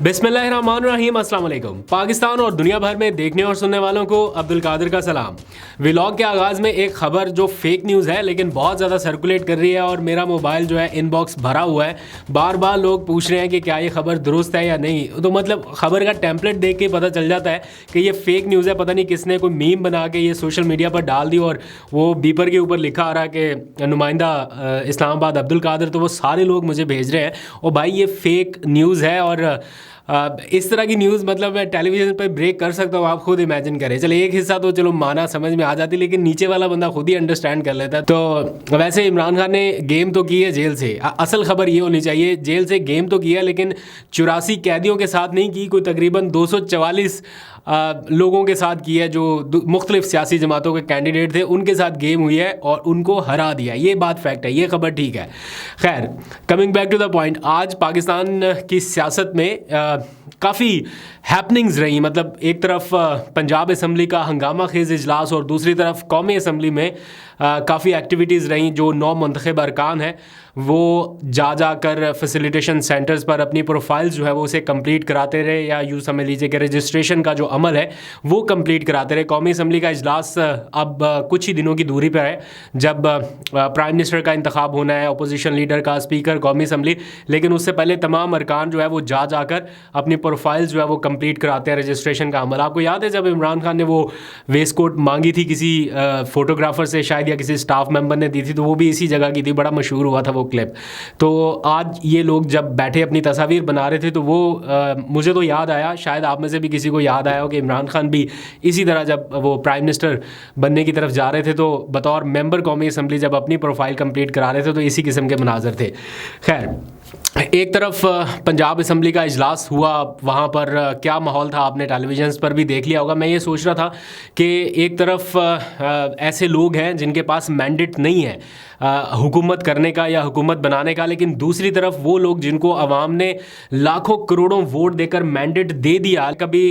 बिस्मिल्लाहिर्रहमानिर्रहीम, अस्सलाम वालेकुम। पाकिस्तान और दुनिया भर में देखने और सुनने वालों को अब्दुल कादिर का सलाम। व्लॉग के आगाज़ में एक ख़बर जो फेक न्यूज़ है लेकिन बहुत ज़्यादा सर्कुलेट कर रही है और मेरा मोबाइल जो है इनबॉक्स भरा हुआ है। बार बार लोग पूछ रहे हैं कि क्या ये खबर दुरुस्त है या नहीं। तो मतलब ख़बर का टेम्पलेट देख के पता चल जाता है कि ये फेक न्यूज़ है। पता नहीं किसने कोई मीम बना के ये सोशल मीडिया पर डाल दी और वो बीपर के ऊपर लिखा आ रहा है कि नुमाइंदा इस्लामाबाद अब्दुल कादिर। तो वो सारे लोग मुझे भेज रहे हैं और भाई ये फेक न्यूज़ है। और इस तरह की न्यूज़ मतलब मैं टेलीविज़न पर ब्रेक कर सकता हूँ, आप खुद इमेजिन करें। चलो एक हिस्सा तो चलो माना समझ में आ जाती, लेकिन नीचे वाला बंदा खुद ही अंडरस्टैंड कर लेता है। तो वैसे इमरान खान ने गेम तो की है जेल से। असल खबर ये होनी चाहिए, जेल से गेम तो किया लेकिन 84 कैदियों के साथ नहीं की, कोई तकरीबन 244 लोगों के साथ की है जो मुख्तलिफ सियासी जमातों के कैंडिडेट थे, उनके साथ गेम हुई है और उनको हरा दिया। ये बात फैक्ट है, ये खबर ठीक है। खैर, coming back to the point, आज पाकिस्तान की सियासत में काफ़ी हैपनिंग्स रही। मतलब एक तरफ पंजाब असम्बली का हंगामा खेज इजलास और दूसरी तरफ कौमी असम्बली में काफ़ी एक्टिविटीज़ रहीं। जो 9 मुंतखब अरकान हैं वो जा कर फैसिलिटेशन सेंटर्स पर अपनी प्रोफाइल्स जो है वो उसे कंप्लीट कराते रहे, या यूँ समझ लीजिए कि रजिस्ट्रेशन का जो अमल है वो कंप्लीट कराते रहे। कौमी असम्बली का इजलास अब कुछ ही दिनों की दूरी पर है जब प्राइम मिनिस्टर का इंतखाब होना है, अपोजिशन लीडर का, स्पीकर कौमी असम्बली। लेकिन उससे पहले तमाम अरकान जो है वो जाकर अपनी प्रोफाइल्स जो है वो कंप्लीट कराते हैं, रजिस्ट्रेशन का अमल। आपको याद है जब इमरान खान ने वो वेस्ट कोट मांगी थी किसी फोटोग्राफर से शायद या किसी स्टाफ मेंबर ने दी थी, तो वो भी इसी जगह की थी, बड़ा मशहूर हुआ था वो क्लिप। तो आज ये लोग जब बैठे अपनी तस्वीर बना रहे थे तो वो मुझे तो याद आया, शायद आप में से भी किसी को याद आया हो कि इमरान खान भी इसी तरह जब वो प्राइम मिनिस्टर बनने की तरफ जा रहे थे तो बतौर मेंबर कौमी असम्बली जब अपनी प्रोफाइल कंप्लीट करा रहे थे तो इसी किस्म के मनाजर थे। खैर, एक तरफ पंजाब असम्बली का इजलास हुआ, वहाँ पर क्या माहौल था आपने टेलीविजन पर भी देख लिया होगा। मैं ये सोच रहा था कि एक तरफ ऐसे लोग हैं जिनके पास मैंडेट नहीं है हुकूमत करने का या हुकूमत बनाने का, लेकिन दूसरी तरफ वो लोग जिनको अवाम ने लाखों करोड़ों वोट देकर मैंडेट दे दिया, कभी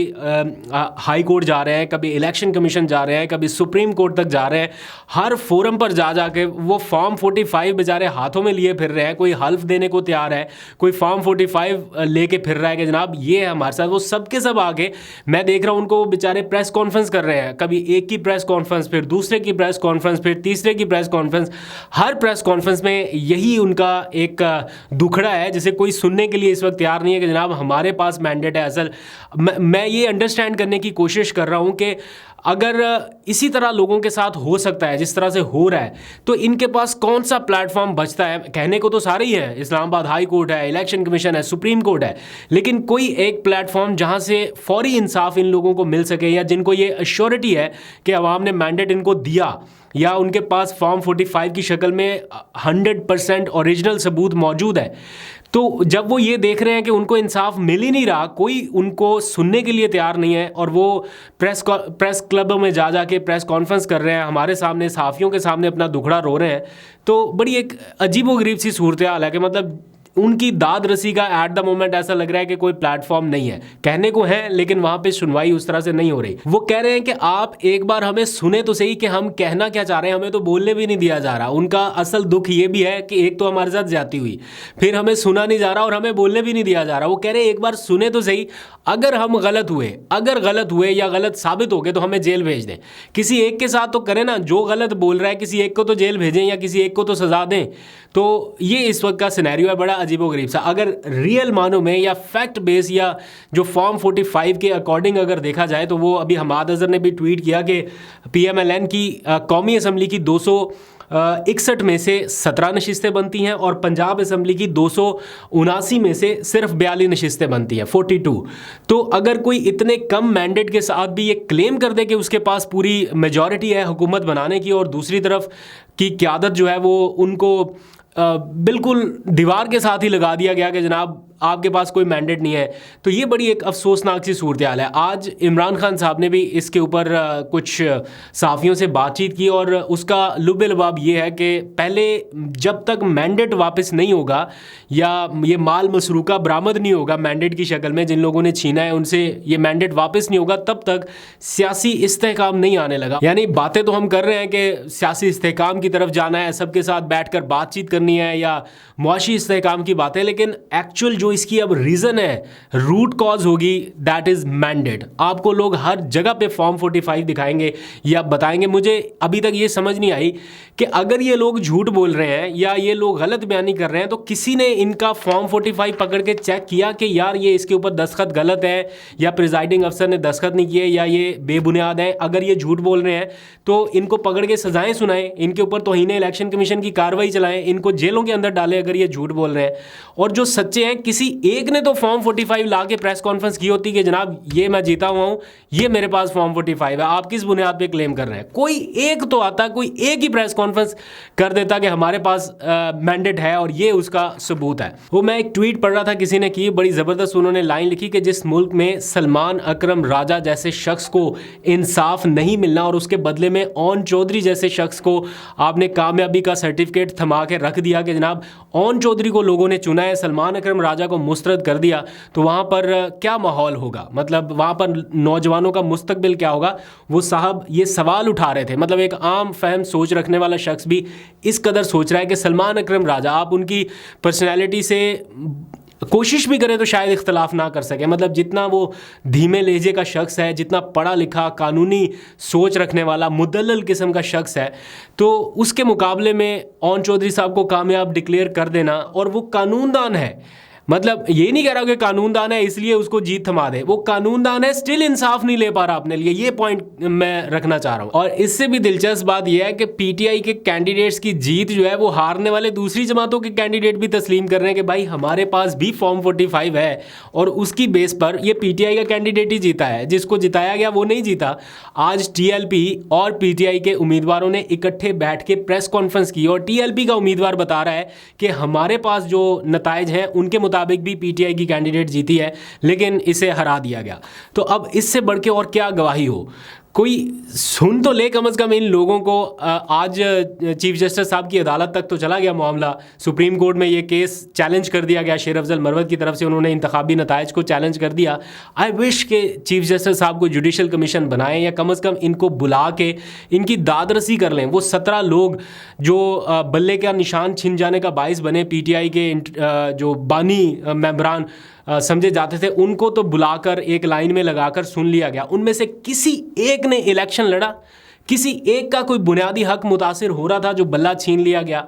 हाई कोर्ट जा रहे हैं, कभी इलेक्शन कमीशन जा रहे हैं, कभी सुप्रीम कोर्ट तक जा रहे हैं, हर फोरम पर जा के वो फॉर्म 45 बेचारे हाथों में लिए फिर रहे हैं। कोई हल्फ देने को तैयार है, कोई फॉर्म 45 लेके फिर रहा है कि जनाब ये है हमारे साथ। वो सब के सब आगे मैं देख रहा हूँ उनको, वो बेचारे प्रेस कॉन्फ्रेंस कर रहे हैं, कभी एक की प्रेस कॉन्फ्रेंस, फिर दूसरे की प्रेस कॉन्फ्रेंस, फिर तीसरे की प्रेस कॉन्फ्रेंस। हर प्रेस कॉन्फ्रेंस में यही उनका एक दुखड़ा है जिसे कोई सुनने के लिए इस वक्त तैयार नहीं है कि जनाब हमारे पास मैंडेट है। असल मैं ये अंडरस्टैंड करने की कोशिश कर रहा हूँ कि अगर इसी तरह लोगों के साथ हो सकता है जिस तरह से हो रहा है, तो इनके पास कौन सा प्लेटफॉर्म बचता है। कहने को तो सारे ही हैं, इस्लामाबाद हाई कोर्ट है, इलेक्शन कमीशन है, सुप्रीम कोर्ट है, लेकिन कोई एक प्लेटफॉर्म जहां से फौरी इंसाफ इन लोगों को मिल सके, या जिनको ये अश्योरिटी है कि अवाम ने मैंडेट इनको दिया, या उनके पास फॉर्म 45 की शक्ल में 100% ओरिजिनल सबूत मौजूद है। तो जब वो ये देख रहे हैं कि उनको इंसाफ मिल ही नहीं रहा, कोई उनको सुनने के लिए तैयार नहीं है, और वो प्रेस क्लबों में जा के प्रेस कॉन्फ्रेंस कर रहे हैं, हमारे सामने सहाफ़ियों के सामने अपना दुखड़ा रो रहे हैं, तो बड़ी एक अजीबोगरीब सी सूरत हाल है कि मतलब उनकी दाद रसी का एट द मोमेंट ऐसा लग रहा है कि कोई प्लेटफॉर्म नहीं है। कहने को है लेकिन वहां पे सुनवाई उस तरह से नहीं हो रही। वो कह रहे हैं कि आप एक बार हमें सुने तो सही कि हम कहना क्या चाह रहे हैं, हमें तो बोलने भी नहीं दिया जा रहा। उनका असल दुख ये भी है कि एक तो हमारे साथ ज्यादती हुई, फिर हमें सुना नहीं जा रहा और हमें बोलने भी नहीं दिया जा रहा। वो कह रहे हैं एक बार सुने तो सही, अगर हम गलत हुए या गलत साबित हो गए तो हमें जेल भेज दें। किसी एक के साथ तो करें ना, जो गलत बोल रहा है किसी एक को तो जेल भेजें या किसी एक को तो सजा दें। तो ये इस वक्त का सिनेरियो है, बड़ा अजीबोगरीब सा। अगर रियल मानों में या फैक्ट बेस या जो फॉर्म 45 के अकॉर्डिंग अगर देखा जाए तो वो अभी हमाद अजहर ने भी ट्वीट किया कि PMLN की कौमी असम्बली की 261 में से 17 नशिस्तें बनती हैं और पंजाब असम्बली की 279 में से सिर्फ 42 नशिस्तें बनती हैं, 42। तो अगर कोई इतने कम मैंडेट के साथ भी ये क्लेम कर दे कि उसके पास पूरी मेजॉरिटी है हुकूमत बनाने की, और दूसरी तरफ की क़यादत जो है वो उनको बिल्कुल दीवार के साथ ही लगा दिया गया कि जनाब आपके पास कोई मैंडेट नहीं है, तो ये बड़ी एक अफसोसनाक सी सूरत हाल है। आज इमरान खान साहब ने भी इसके ऊपर कुछ सहाफ़ियों से बातचीत की और उसका लुब लबाब ये है कि पहले जब तक मैंडेट वापस नहीं होगा या ये माल मसरूका बरामद नहीं होगा मैंडेट की शक्ल में, जिन लोगों ने छीना है उनसे ये मैंडेट वापस नहीं होगा, तब तक सियासी इस्तेहकाम नहीं आने लगा। यानी बातें तो हम कर रहे हैं कि सियासी इस्तेहकाम की तरफ जाना है, सबके साथ बैठ कर बातचीत करनी है या मुआशी इस्तेहकाम की बातें, लेकिन एक्चुअल जो जो इसकी अब रीज़न है, रूट कॉज होगी, दैट इज़ मैंडेट। आपको लोग हर जगह पे फॉर्म 45 दिखाएंगे या बताएंगे। मुझे अभी तक ये समझ नहीं आई कि अगर ये लोग झूठ बोल रहे हैं या ये लोग गलत बयानी कर रहे हैं तो किसी ने इनका फॉर्म 45 पकड़ के चेक किया कि यार ये इसके ऊपर दस्तखत गलत है या प्रिजाइडिंग अफसर ने दस्तखत नहीं किए या ये बेबुनियाद है। अगर ये झूठ बोल रहे हैं तो इनको पकड़ के सजाएं सुनाएं, इनके ऊपर तौहीन इलेक्शन कमीशन की कार्रवाई चलाएं, इनको जेलों के अंदर डालें अगर ये झूठ बोल रहे हैं। और जो सच्चे हैं, किसी एक ने तो फॉर्म 45 ला के प्रेस कॉन्फ्रेंस की होती कि जनाब ये मैं जीता हुआ हूँ, ये मेरे पास फॉर्म 45 है, आप किस बुनियाद पे क्लेम कर रहे हैं। कोई एक तो आता, कोई एक ही प्रेस कॉन्फ्रेंस कर देता कि हमारे पास मैंडेट है और ये उसका सबूत है। वो मैं एक ट्वीट पढ़ रहा था, किसी ने की, बड़ी ज़बरदस्त उन्होंने लाइन लिखी कि जिस मुल्क में सलमान अकरम राजा जैसे शख्स को इंसाफ नहीं मिलना और उसके बदले में ओन चौधरी जैसे शख्स को आपने कामयाबी का सर्टिफिकेट थमा के रख दिया कि जनाब ओन चौधरी को लोगों ने चुना है, सलमान अकरम राजा को मुस्तरद कर दिया, तो वहाँ पर क्या माहौल होगा, मतलब वहाँ पर नौजवानों का मुस्तकबिल क्या होगा। वो साहब ये सवाल उठा रहे थे, मतलब एक आम फहम सोच रखने वाला शख्स भी इस कदर सोच रहा है कि सलमान अकरम राजा, आप उनकी पर्सनैलिटी से कोशिश भी करें तो शायद इख्तलाफ ना कर सके, मतलब जितना वो धीमे लहजे का शख्स है, जितना पढ़ा लिखा कानूनी सोच रखने वाला मुदल्लल किस्म का शख्स है, तो उसके मुकाबले में ओन चौधरी साहब को कामयाब डिक्लेयर कर देना, और वो कानूनदान है, मतलब ये नहीं कह रहा कि कानूनदान है इसलिए उसको जीत थमा दे, वो कानूनदान है स्टिल इंसाफ नहीं ले पा रहा अपने लिए, ये पॉइंट मैं रखना चाह रहा हूँ। और इससे भी दिलचस्प बात यह है कि पीटीआई के कैंडिडेट्स की जीत जो है वो हारने वाले दूसरी जमातों के कैंडिडेट भी तस्लीम कर रहे हैं कि भाई हमारे पास भी फॉर्म 45 है, और उसकी बेस पर ये पीटीआई का कैंडिडेट ही जीता है, जिसको जिताया गया वो नहीं जीता। आज टीएलपी और पीटीआई के उम्मीदवारों ने इकट्ठे बैठ के प्रेस कॉन्फ्रेंस की और टीएलपी का उम्मीदवार बता रहा है कि हमारे पास जो नताइज हैं उनके मुताबिक भी पीटीआई की कैंडिडेट जीती है, लेकिन इसे हरा दिया गया। तो अब इससे बढ़ के और क्या गवाही हो, कोई सुन तो ले कम से कम इन लोगों को। आज चीफ जस्टिस साहब की अदालत तक तो चला गया मामला, सुप्रीम कोर्ट में ये केस चैलेंज कर दिया गया, शेर अफजल मरवत की तरफ से उन्होंने इंतखाबी नताइज को चैलेंज कर दिया। आई विश के चीफ जस्टिस साहब को जुडिशल कमीशन बनाएं या कम से कम इनको बुला के इनकी दादरसी कर लें। वो 17 लोग जो बल्ले का निशान छिन जाने का बाइस बने, पीटीआई के जो बानी मेंबरान समझे जाते थे, उनको तो बुलाकर एक लाइन में लगाकर सुन लिया गया। उनमें से किसी एक ने इलेक्शन लड़ा, किसी एक का कोई बुनियादी हक मुतासिर हो रहा था जो बल्ला छीन लिया गया,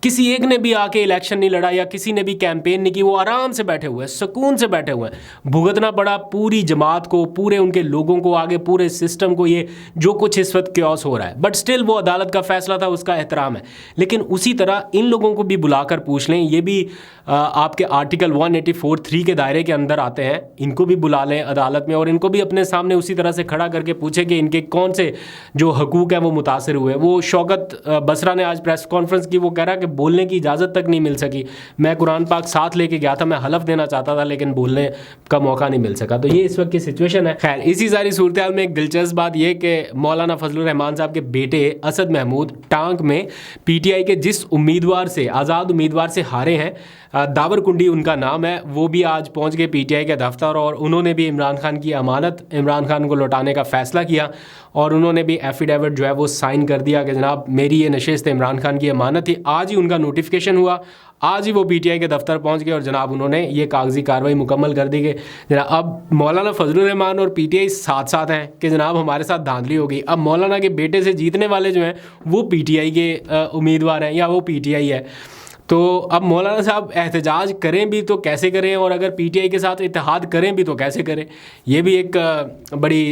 किसी एक ने भी आके इलेक्शन नहीं लड़ा या किसी ने भी कैंपेन नहीं की। वो आराम से बैठे हुए हैं, सुकून से बैठे हुए हैं। भुगतना पड़ा पूरी जमात को, पूरे उनके लोगों को, आगे पूरे सिस्टम को, ये जो कुछ इस वक्त क्योस हो रहा है। बट स्टिल वो अदालत का फैसला था, उसका एहतराम है। लेकिन उसी तरह इन लोगों को भी बुलाकर पूछ लें, ये भी आपके आर्टिकल 184(3) के दायरे के अंदर आते हैं, इनको भी बुला लें अदालत में और इनको भी अपने सामने उसी तरह से खड़ा करके पूछे कि इनके कौन से जो हकूक़ हैं वो मुतासर हुए। वो शौकत बसरा ने आज प्रेस कॉन्फ्रेंस की, वो कह रहा कि बोलने की इजाज़त तक नहीं मिल सकी, मैं कुरान पाक साथ लेके गया था, मैं हलफ देना चाहता था लेकिन बोलने का मौका नहीं मिल सका। तो ये इस वक्त की सिचुएशन है। खैर, इसी सारी सूरत हाल में एक दिलचस्प बात यह कि मौलाना फजलुर रहमान साहब के बेटे असद महमूद टांग में पीटीआई के जिस उम्मीदवार से, आज़ाद उम्मीदवार से हारे हैं, दावरकुंडी उनका नाम है, वो भी आज पहुंच गए पीटीआई के दफ्तर और उन्होंने भी इमरान खान की अमानत, इमरान खान को लौटाने का फ़ैसला किया और उन्होंने भी एफिडेविट जो है वो साइन कर दिया कि जनाब मेरी ये नशिस्त इमरान खान की अमानत थी। आज ही उनका नोटिफिकेशन हुआ, आज ही वो पीटीआई के दफ्तर पहुंच गए और जनाब उन्होंने ये कागजी कार्रवाई मुकम्मल कर दी कि जनाब अब मौलाना फजलुर रहमान और पीटीआई साथ साथ हैं कि जनाब हमारे साथ धांधली हो गई। अब मौलाना के बेटे से जीतने वाले जो हैं वो पीटीआई के उम्मीदवार हैं या वो पीटीआई है। तो अब मौलाना साहब एहतजाज करें भी तो कैसे करें, और अगर पीटीआई के साथ इत्तेहाद करें भी तो कैसे करें, ये भी एक बड़ी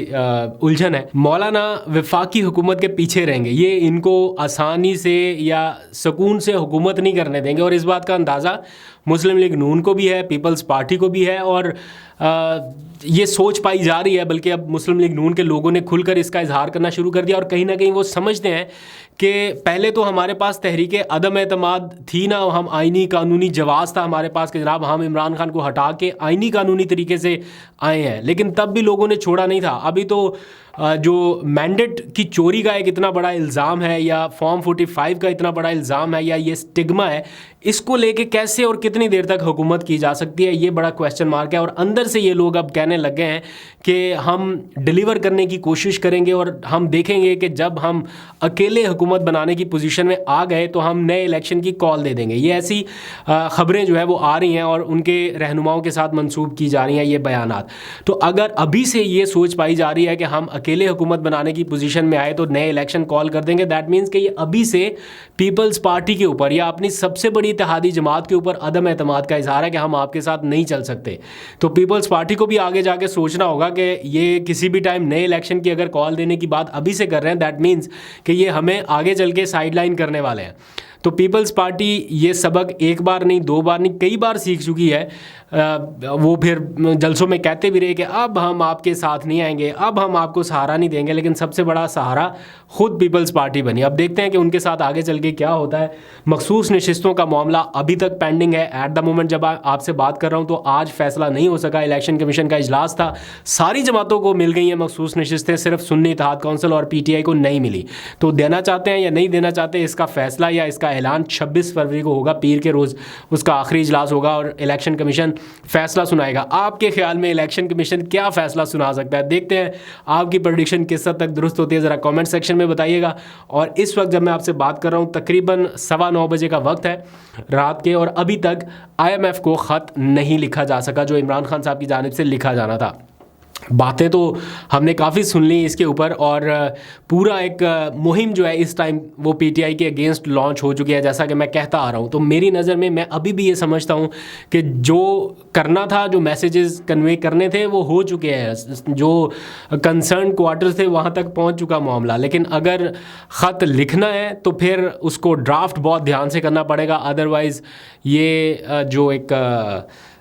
उलझन है। मौलाना वफाकी हुकूमत के पीछे रहेंगे, ये इनको आसानी से या सुकून से हुकूमत नहीं करने देंगे, और इस बात का अंदाज़ा मुस्लिम लीग नून को भी है, पीपल्स पार्टी को भी है, और ये सोच पाई जा रही है, बल्कि अब मुस्लिम लीग नून के लोगों ने खुलकर इसका इजहार करना शुरू कर दिया। और कहीं ना कहीं वो समझते हैं कि पहले तो हमारे पास तहरीक अदम एतमाद थी ना, हम आइनी कानूनी जवाज़ था हमारे पास कि जनाब हम इमरान खान को हटा के आइनी कानूनी तरीके से आए हैं, लेकिन तब भी लोगों ने छोड़ा नहीं था। अभी तो जो मैंडेट की चोरी का एक इतना बड़ा इल्ज़ाम है या फॉर्म 45 का इतना बड़ा इल्ज़ाम है या ये स्टिग्मा है, इसको लेके कैसे और कितनी देर तक हुकूमत की जा सकती है, ये बड़ा क्वेश्चन मार्क है। और अंदर से ये लोग अब कहने लग गए हैं कि हम डिलीवर करने की कोशिश करेंगे और हम देखेंगे कि जब हम अकेले हुकूमत बनाने की पोजीशन में आ गए तो हम नए इलेक्शन की कॉल दे देंगे। ये ऐसी ख़बरें जो है वो आ रही हैं और उनके रहनुमाओं के साथ मंसूब की जा रही हैं ये बयानात। तो अगर अभी से ये सोच पाई जा रही है कि हम अकेले हुकूमत बनाने की पोजीशन में आए तो नए इलेक्शन कॉल कर देंगे, दैट मीन्स कि ये अभी से पीपल्स पार्टी के ऊपर या अपनी सबसे बड़ी इत्तेहादी जमात के ऊपर अदम एतमाद का इजहार है कि हम आपके साथ नहीं चल सकते। तो पीपल्स पार्टी को भी आगे जाके सोचना होगा कि ये किसी भी टाइम नए इलेक्शन की अगर कॉल देने की बात अभी से कर रहे हैं, दैट मीन्स कि ये हमें आगे चल के साइडलाइन करने वाले हैं। तो पीपल्स पार्टी ये सबक एक बार नहीं, दो बार नहीं, कई बार सीख चुकी है। वो फिर जलसों में कहते भी रहे कि अब हम आपके साथ नहीं आएंगे, अब हम आपको सहारा नहीं देंगे, लेकिन सबसे बड़ा सहारा खुद पीपल्स पार्टी बनी। अब देखते हैं कि उनके साथ आगे चल के क्या होता है। मखसूस नशिस्तों का मामला अभी तक पेंडिंग है। एट द मोमेंट जब आपसे बात कर रहा हूँ तो आज फैसला नहीं हो सका। इलेक्शन कमीशन का इजलास था, सारी जमातों को मिल गई हैं मखसूस नशिस्तें, सिर्फ सुन्नी इत्तेहाद कौंसिल और PTI को नहीं मिली। तो देना चाहते हैं या नहीं देना चाहते, इसका फैसला या इसका ऐलान 26 फरवरी को होगा। पीर के रोज़ उसका आखिरी इजलास होगा और इलेक्शन कमीशन फैसला सुनाएगा। आपके ख्याल में इलेक्शन कमीशन क्या फैसला सुना सकता है? देखते हैं आपकी प्रेडिक्शन किस हद तक दुरुस्त होती है, ज़रा कमेंट सेक्शन में बताइएगा। और इस वक्त जब मैं आपसे बात कर रहा हूँ तकरीबन 9:15 बजे का वक्त है रात के, और अभी तक IMF को ख़त नहीं लिखा जा सका जो इमरान खान साहब की जानिब से लिखा जाना था। बातें तो हमने काफ़ी सुन ली इसके ऊपर और पूरा एक मुहिम जो है इस टाइम वो PTI के अगेंस्ट लॉन्च हो चुकी है, जैसा कि मैं कहता आ रहा हूँ। तो मेरी नज़र में मैं अभी भी ये समझता हूँ कि जो करना था, जो मैसेजेस कन्वे करने थे वो हो चुके हैं। जो कंसर्न क्वार्टर्स थे वहाँ तक पहुँच चुका मामला। लेकिन अगर ख़त लिखना है तो फिर उसको ड्राफ्ट बहुत ध्यान से करना पड़ेगा। अदरवाइज़ ये जो एक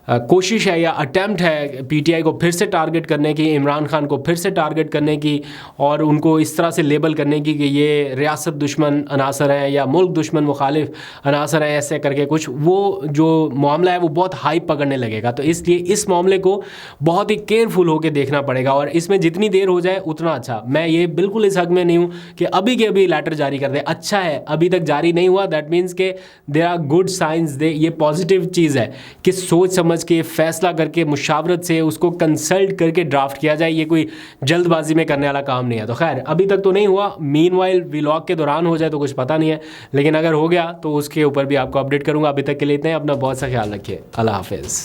कोशिश है या अटैम्प्ट है PTI को फिर से टारगेट करने की, इमरान खान को फिर से टारगेट करने की और उनको इस तरह से लेबल करने की कि ये रियासत दुश्मन अनासर हैं या मुल्क दुश्मन मुखालिफ अनासर हैं, ऐसे करके कुछ, वो जो मामला है वो बहुत हाइप पकड़ने लगेगा। तो इसलिए इस मामले को बहुत ही केयरफुल होकर देखना पड़ेगा और इसमें जितनी देर हो जाए उतना अच्छा। मैं ये बिल्कुल इस हक में नहीं हूँ कि अभी के अभी लेटर जारी कर दे। अच्छा है अभी तक जारी नहीं हुआ, दैट मीन्स के देयर आर गुड साइंस, ये पॉजिटिव चीज़ है कि सोच समझ के फैसला करके मुशावरत से उसको कंसल्ट करके ड्राफ्ट किया जाए। ये कोई जल्दबाजी में करने वाला काम नहीं है। तो खैर अभी तक तो नहीं हुआ, मीनवाइल व्लॉग के दौरान हो जाए तो कुछ पता नहीं है, लेकिन अगर हो गया तो उसके ऊपर भी आपको अपडेट करूंगा। अभी तक के लिए इतना ही, अपना बहुत सा ख्याल रखिए। अल्लाह हाफिज़।